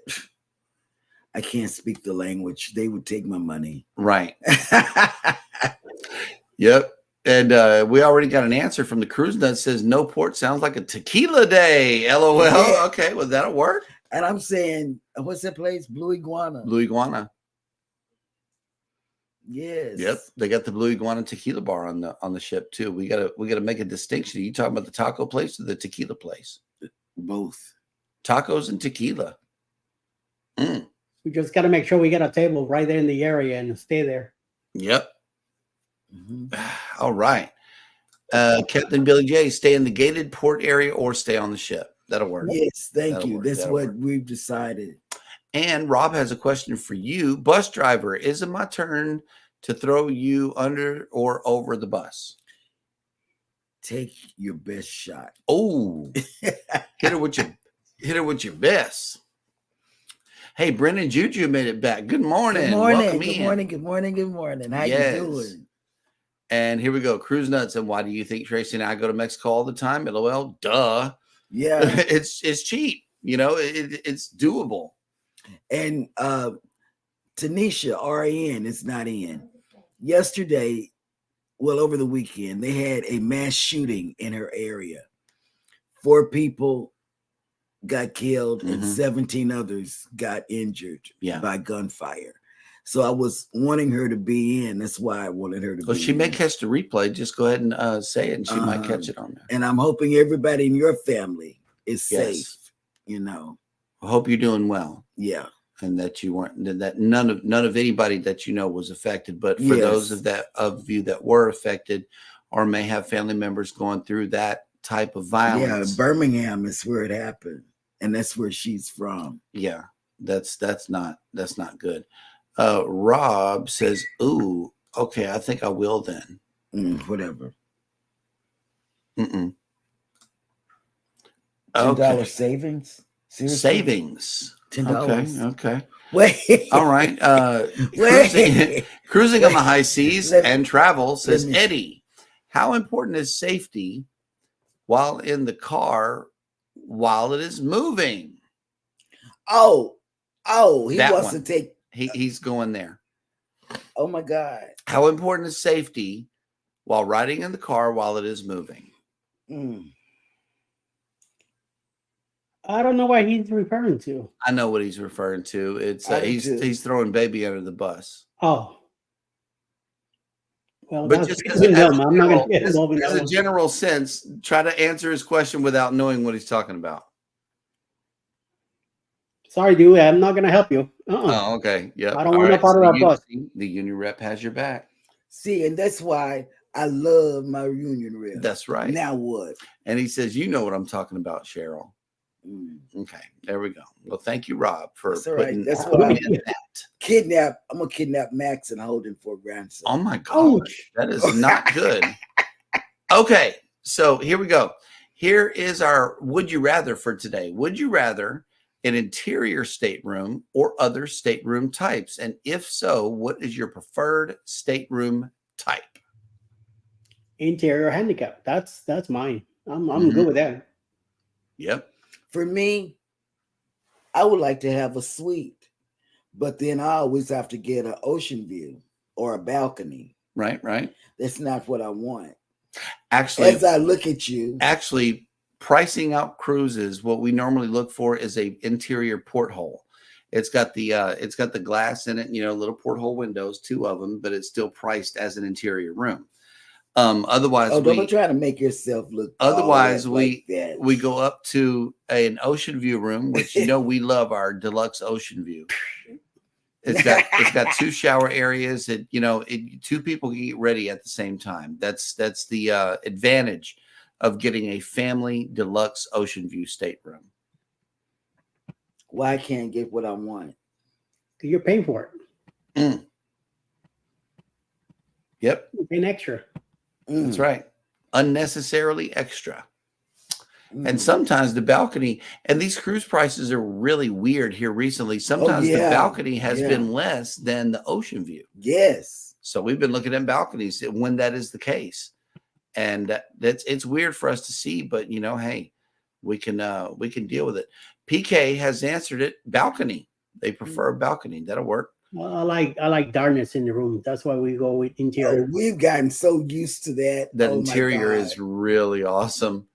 I can't speak the language. They would take my money. Right. Yep. And we already got an answer from the cruise that says no port sounds like a tequila day. LOL. Yeah. Okay, well, that'll work. And I'm saying, what's that place? Blue Iguana. Blue Iguana. Yes. Yep. They got the Blue Iguana tequila bar on the ship too. We gotta make a distinction. Are you talking about the taco place or the tequila place? Both. Tacos and tequila. Mm. We just got to make sure we get a table right there in the area and stay there. Yep. All right. Captain Billy J, stay in the gated port area or stay on the ship. That'll work. Yes, thank you. That's what we've decided. And Rob has a question for you. Bus driver, is it my turn to throw you under or over the bus? Take your best shot. Oh, hit her with your best. Hey, Brennan Juju made it back. Good morning. Good morning. Welcome good in. morning. Good morning. Good morning. How you doing? And here we go. Cruise Nuts. And why do you think Tracy and I go to Mexico all the time? LOL. Duh. Yeah. it's cheap. You know, it's doable. And Tanisha, RN, is not in. Yesterday, well, over the weekend, they had a mass shooting in her area. 4 people got killed and 17 others got injured by gunfire. So I was wanting her to be in. That's why I wanted her to be in. She may catch the replay. Just go ahead and say it, and she might catch it on there. And I'm hoping everybody in your family is safe, you know. I hope you're doing well. Yeah. and that you weren't, that none of anybody that you know was affected. But for those of you that were affected, or may have family members going through that type of violence. Yeah, Birmingham is where it happened, and that's where she's from. Yeah, that's not good. Rob says, "Ooh, okay, I think I will then." Whatever. $10 $10 savings. Seriously? Savings. $10. Okay. Wait. All right. Cruising on the high seas and travel, says Eddie. How important is safety while in the car while it is moving? Oh, he wants to take. He's going there. Oh my God. How important is safety while riding in the car while it is moving? I don't know what he's referring to. I know what he's referring to. It's he's throwing baby under the bus. Oh. Well, but just I'm not going to get involved in that. As a general sense, try to answer his question without knowing what he's talking about. Sorry, dude. I'm not going to help you. Oh, okay. Yeah. I don't want to part of our bus. The union rep has your back. See, and that's why I love my union rep. That's right. Now what? And he says, you know what I'm talking about, Cheryl. Okay, there we go. Well, thank you, Rob, for putting that's what I'm in that. Kidnap. I'm gonna kidnap Max and hold him for a grandson. Oh my God, that is not good. Okay, so here we go. Here is our would you rather for today. Would you rather an interior stateroom or other stateroom types? And if so, what is your preferred stateroom type? Interior handicap. That's mine. I'm good with that. Yep. For me, I would like to have a suite, but then I always have to get an ocean view or a balcony. Right. That's not what I want. Actually, as I look at you, pricing out cruises, what we normally look for is a interior porthole. It's got the glass in it, little porthole windows, 2 of them, but it's still priced as an interior room. Otherwise, don't try to make yourself look. Otherwise, we like go up to an ocean view room, which we love our deluxe ocean view. It's got 2 shower areas. 2 people can get ready at the same time. That's the advantage of getting a family deluxe ocean view stateroom. Why I can't get what I want? You're paying for it. Yep. You're paying extra. That's right. Unnecessarily extra. And sometimes the balcony, and these cruise prices are really weird here recently. Sometimes the balcony has been less than the ocean view. Yes. So we've been looking at balconies when that is the case. And it's weird for us to see, but hey, we can deal with it. PK has answered it. Balcony. They prefer a balcony. That'll work. Well, I like darkness in the room. That's why we go with interior. We've gotten so used to that. That interior is really awesome.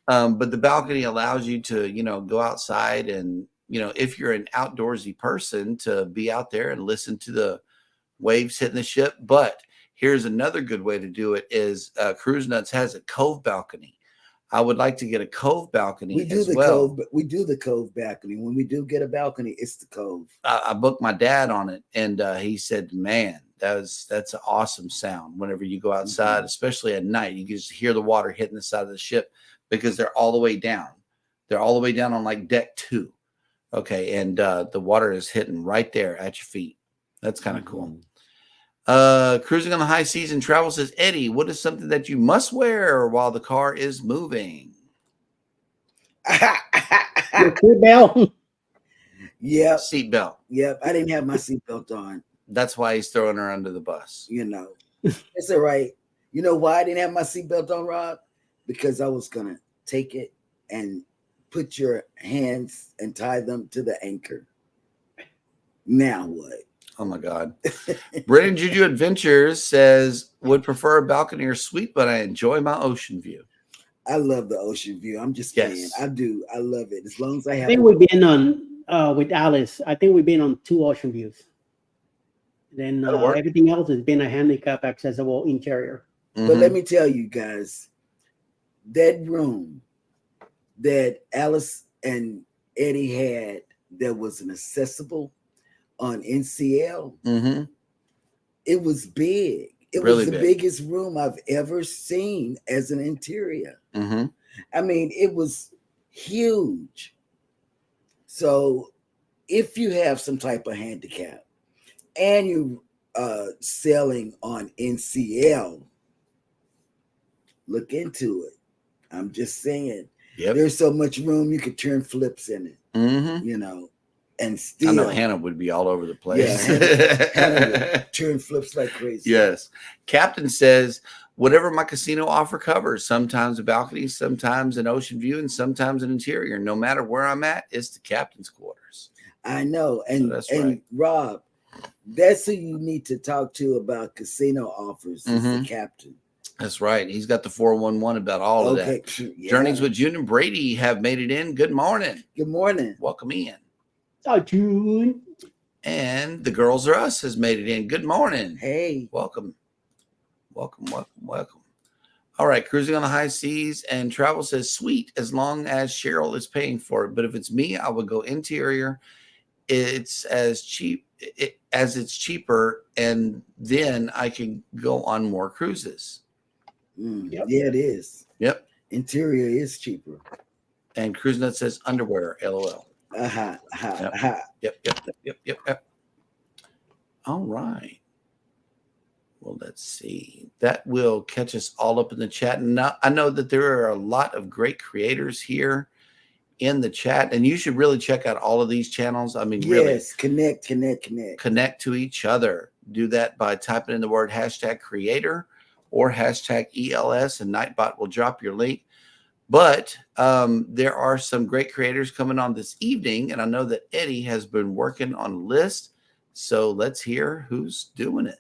But the balcony allows you to, go outside and, if you're an outdoorsy person, to be out there and listen to the waves hitting the ship. But here's another good way to do it is Cruise Nuts has a cove balcony. I would like to get a cove balcony we do the cove balcony. When we do get a balcony, it's the cove. I booked my dad on it, and he said, man, that's an awesome sound. Whenever you go outside, especially at night, you can just hear the water hitting the side of the ship because they're all the way down. They're all the way down on like deck 2. Okay. And the water is hitting right there at your feet. That's kind of cool. Cruising on the high seas and travel, says Eddie, what is something that you must wear while the car is moving? Your seatbelt. Yeah. Seatbelt. Yep. I didn't have my seatbelt on. That's why he's throwing her under the bus. It's all right. You know why I didn't have my seatbelt on, Rob? Because I was going to take it and put your hands and tie them to the anchor. Now what? Oh my God. Brennan Juju Adventures says, would prefer a balcony or suite, but I enjoy my ocean view. I love the ocean view. I'm just saying. I do. I love it. As long as I have. I think we've been on with Alice. I think we've been on 2 ocean views. Then everything else has been a handicap accessible interior. But let me tell you guys, that room that Alice and Eddie had that was an accessible on NCL. Mm-hmm. It was big. It Really was the big. biggest room I've ever seen as an interior. Mm-hmm. I mean, it was huge. So if you have some type of handicap and you selling on NCL, look into it. I'm just saying, Yep. there's so much room you could turn flips in it, Mm-hmm. you know, and I still. know Hannah would be all over the place. Yeah, Hannah would turn flips like crazy. Yes. Captain says, whatever my casino offer covers, sometimes a balcony, sometimes an ocean view, and sometimes an interior. No matter where I'm at, it's the captain's quarters. I know. And, So that's and right. Rob, that's who you need to talk to about casino offers, is the captain. That's right. He's got the 411 about all of that. Yeah. Journeys with June and Brady have made it in. Good morning. Good morning. Welcome in. Oh, June. And the Girls Are Us has made it in. Good morning. Hey. Welcome. Welcome, welcome, welcome. All right. Cruising on the high seas, and travel says sweet as long as Cheryl is paying for it. But if it's me, I would go interior. It's as cheap as it's cheaper, and then I can go on more cruises. Yep. Yeah, it is. Yep. Interior is cheaper. And Cruise Nut says underwear, LOL. Yep. All right. Well, let's see. That will catch us all up in the chat. And now I know that there are a lot of great creators here in the chat, and you should really check out all of these channels. I mean, really connect to each other. Do that by typing in the word #creator or #ELS, and Nightbot will drop your link. But there are some great creators coming on this evening, and I know that Eddie has been working on a list. So let's hear who's doing it.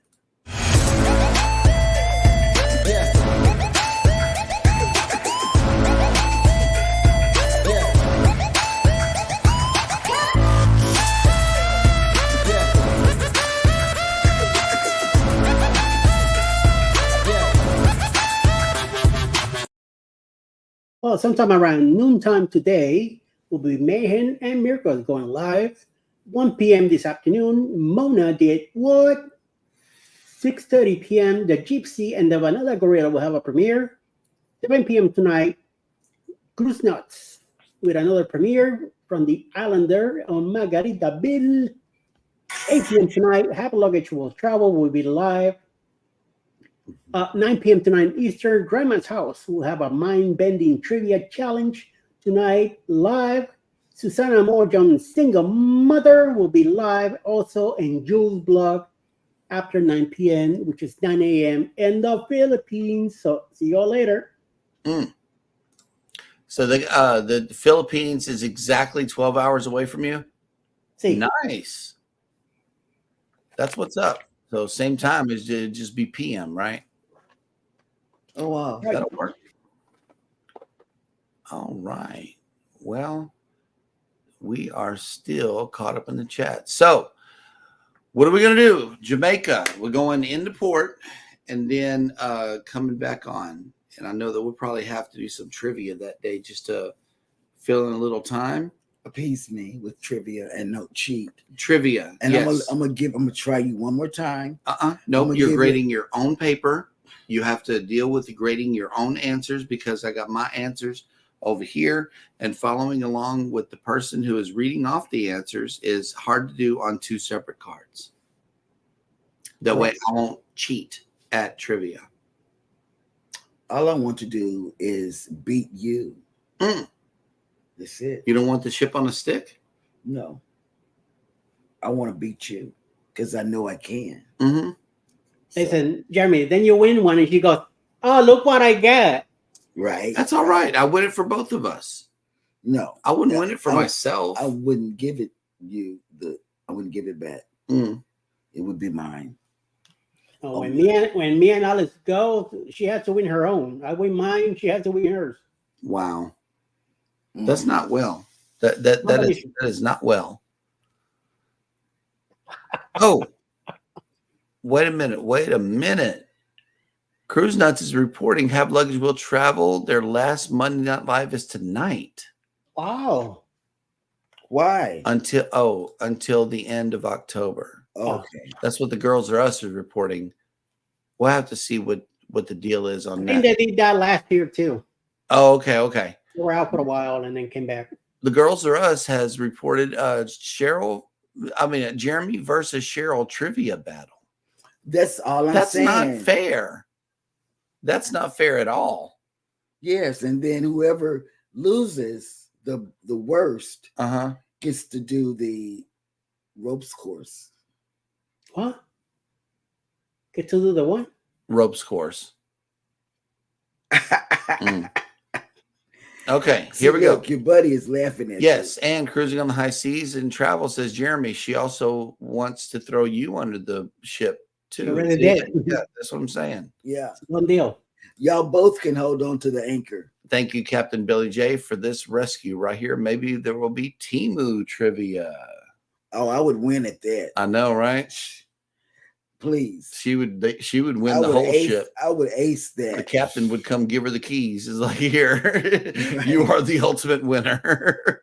Well, sometime around noontime today will be Mayhem and Miracles going live. 1 p.m. this afternoon, Mona did what? 6:30 p.m. The Gypsy and the Vanilla Gorilla will have a premiere. 7 p.m. tonight, Cruise Nuts with another premiere from the Islander on Margaritaville. 8 p.m. tonight, Happy Luggage Will Travel will be live. 9 p.m. tonight Eastern, Grandma's House will have a mind-bending trivia challenge tonight live. Susanna Morgan's Single Mother will be live also in Jules' blog after 9 p.m., which is 9 a.m. in the Philippines. So see you all later. So the Philippines is exactly 12 hours away from you? See. Nice. That's what's up. So same time as just be PM, right? Oh, wow. That'll work. All right. Well, we are still caught up in the chat. So what are we going to do? Jamaica. We're going into port and then coming back on. And I know that we'll probably have to do some trivia that day just to fill in a little time. Appease me with trivia and no cheat. Trivia. And yes. I'm gonna try you one more time. No, you're grading your own paper. You have to deal with grading your own answers because I got my answers over here, and following along with the person who is reading off the answers is hard to do on two separate cards. That way I won't cheat at trivia. All I want to do is beat you. That's it. You don't want the ship on a stick? No. I want to beat you because I know I can. Listen, Jeremy, then you win one and she goes, oh, look what I got. Right. That's all right. I win it for both of us. No. I wouldn't win it for myself. I wouldn't give it I wouldn't give it back. It would be mine. Oh, when me and Alice go, she has to win her own. I win mine, she has to win hers. Wow. That's not well. That is not well. Oh, wait a minute. Cruise Nuts is reporting Have Luggage Will Travel. Their last Monday Night Live is tonight. Wow. Why? Until the end of October. Okay. That's what the Girls Are Us is reporting. We'll have to see what the deal is on I that. think they did that last year too. Oh, okay. They were out for a while and then came back. The Girls Are Us has reported Jeremy versus Sheryl trivia battle. That's all I'm That's saying. not fair. That's not fair at all. Yes, and then whoever loses the worst gets to do the ropes course. What? Get to do the one? Ropes course. Okay, here we go. Your buddy is laughing at you. Yes, and Cruising on the High Seas and Travel says, Jeremy, she also wants to throw you under the ship too. Really did. Yeah, that's what I'm saying. Yeah. One deal. Y'all both can hold on to the anchor. Thank you, Captain Billy J, for this rescue right here. Maybe there will be Temu trivia. Oh, I would win at that. I know, right? Please. She would win the whole ship. I would ace that. The captain would come give her the keys. It's like, here, you are the ultimate winner.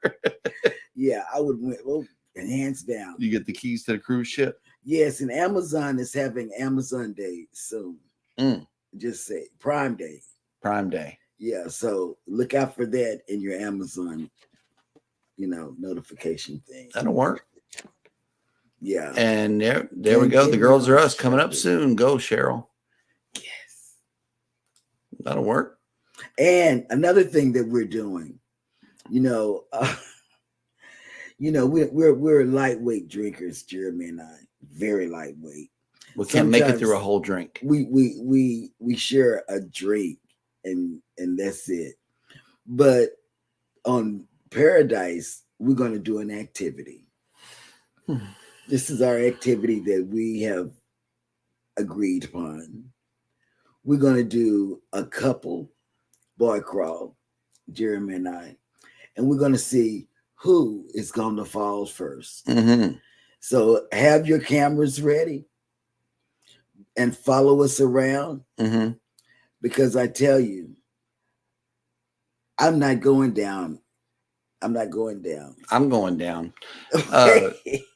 Yeah, I would win. Well, hands down. You get the keys to the cruise ship. Yes, and Amazon is having Amazon Day soon. Just say Prime Day. Prime Day. Yeah, so look out for that in your Amazon, notification thing. That'll work. Yeah. And there we go. The Girls Are Us coming up soon. Go, Sheryl. Yes. That'll work. And another thing that we're doing, we're lightweight drinkers, Jeremy and I. Very lightweight. We can't make it through a whole drink. We share a drink and that's it. But on Paradise, we're going to do an activity. This is our activity that we have agreed upon. We're going to do a couple boy crawl, Jeremy and I, and we're going to see who is going to fall first. So have your cameras ready and follow us around because I tell you, I'm not going down. I'm going down.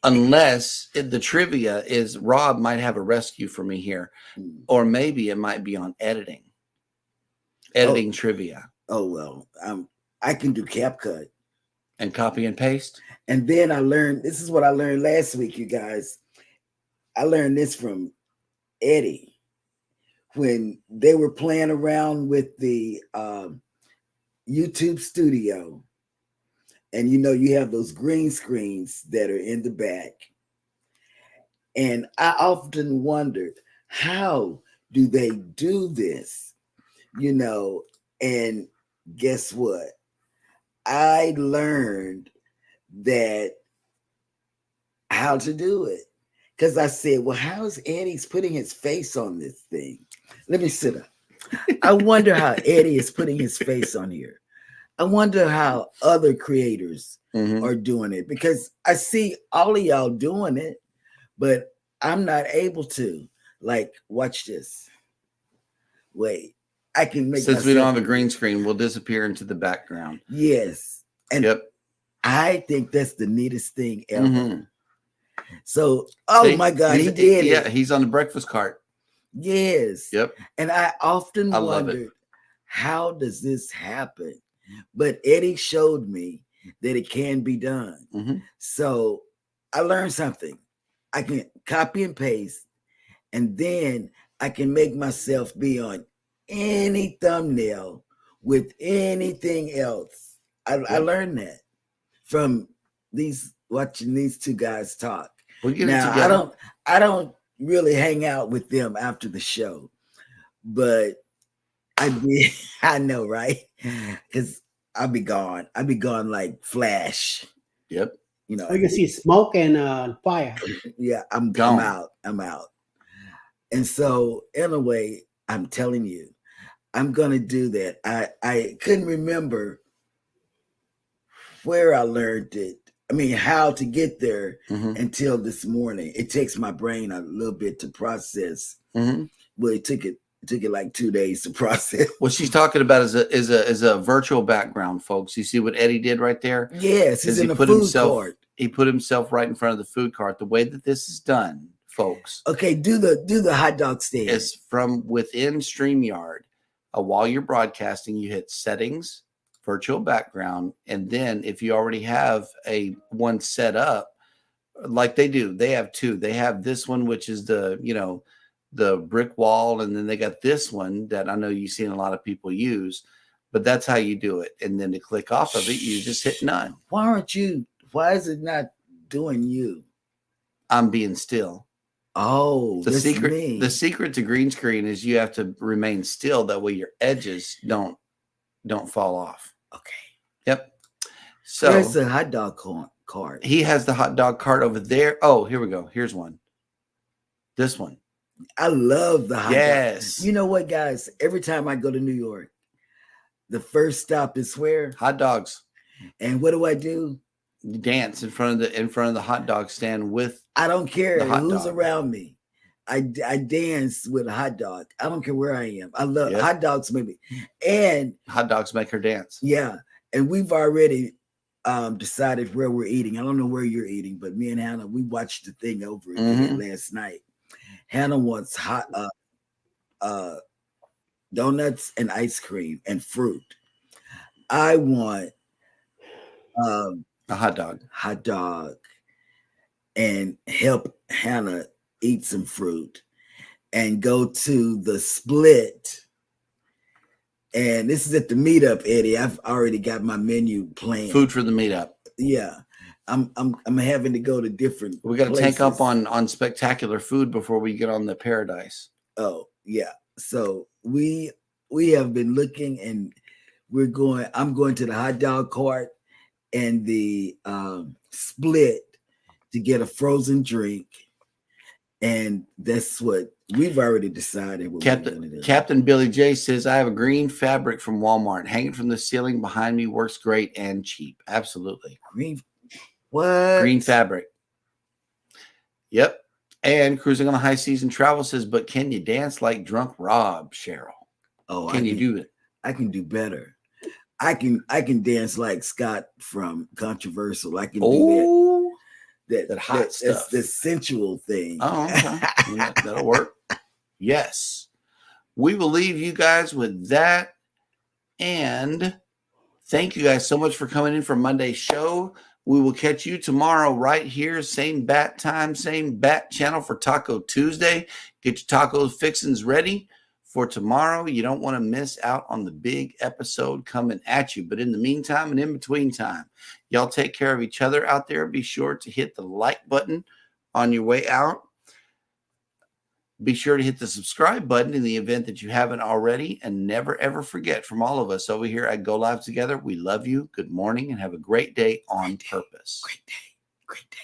Unless the trivia is Rob might have a rescue for me here. Or maybe it might be on editing. Trivia. Oh, well, I can do CapCut. And copy and paste. And then this is what I learned last week, you guys. I learned this from Eddie. When they were playing around with the YouTube studio. And you have those green screens that are in the back. And I often wondered, how do they do this? And guess what? I learned how to do it. Because I said, well, how's Eddie's putting his face on this thing? Let me sit up. I wonder how Eddie is putting his face on here. I wonder how other creators are doing it, because I see all of y'all doing it, but I'm not able to. Like, watch this. Wait, I can make. Since we don't have a green screen, we'll disappear into the background. Yes, and I think that's the neatest thing ever. So, my God, he did it. Yeah, he's on the breakfast cart. Yes. Yep. And I often wondered, how does this happen? But Eddie showed me that it can be done. So I learned something. I can copy and paste, and then I can make myself be on any thumbnail with anything else. I learned that from watching these two guys talk. We'll get now, it together. I don't really hang out with them after the show, but I did. I know, right? Because I'll be gone. I'll be gone like Flash. Yep. You can see smoke and fire. Yeah, I'm out. I'm out. And so, in a way, I'm telling you, I'm gonna do that. I couldn't remember where I learned it. I mean, how to get there until this morning. It takes my brain a little bit to process. Well, it It took it like 2 days to process. What she's talking about is a virtual background, folks. You see what Eddie did right there? Yes, he's in the put food himself, court. He put himself right in front of the food cart. The way that this is done, folks. Okay, do the hot dog stand. Is from within StreamYard. While you're broadcasting, you hit settings, virtual background, and then if you already have one set up, like they do, they have two. They have this one, which is the brick wall, and then they got this one that I know you've seen a lot of people use, but that's how you do it. And then to click off of it, you just hit none. Why is it not doing you? I'm being still. Oh, the secret to green screen is you have to remain still. That way your edges don't fall off. Okay. Yep. So there's the hot dog cart. He has the hot dog cart over there. Oh, here we go. Here's one. This one. I love the hot yes. dog. You know what, guys? Every time I go to New York, the first stop is where? Hot dogs. And what do? You dance in front of the hot dog stand with. I don't care who's around me. I dance with a hot dog. I don't care where I am. I love hot dogs, maybe. And hot dogs make her dance. Yeah. And we've already decided where we're eating. I don't know where you're eating, but me and Hannah, we watched the thing over again last night. Hannah wants hot donuts and ice cream and fruit. I want a hot dog and help Hannah eat some fruit and go to the Split. And this is at the meetup, Eddie. I've already got my menu planned. Food for the meetup. Yeah. I'm having to go to different We got to tank up on spectacular food before we get on the Paradise. Oh, yeah. So we have been looking, and I'm going to the hot dog cart and the Split to get a frozen drink. And that's what we've already decided. Captain Billy J says, I have a green fabric from Walmart. Hang it from the ceiling behind me. Works great and cheap. Absolutely. Green fabric. Yep. And Cruising on the High Season Travel says, but can you dance like Drunk Rob, Cheryl? Oh, can you do it? I can do better. I can dance like Scott from Controversial. I can do that hot stuff. It's the sensual thing. Oh, okay. That'll work. Yes. We will leave you guys with that. And thank you guys so much for coming in for Monday's show. We will catch you tomorrow right here. Same bat time, same bat channel for Taco Tuesday. Get your tacos fixings ready for tomorrow. You don't want to miss out on the big episode coming at you. But in the meantime and in between time, y'all take care of each other out there. Be sure to hit the like button on your way out. Be sure to hit the subscribe button in the event that you haven't already. And never, ever forget, from all of us over here at Go Live Together, we love you. Good morning and have a great day on purpose. Great day. Great day.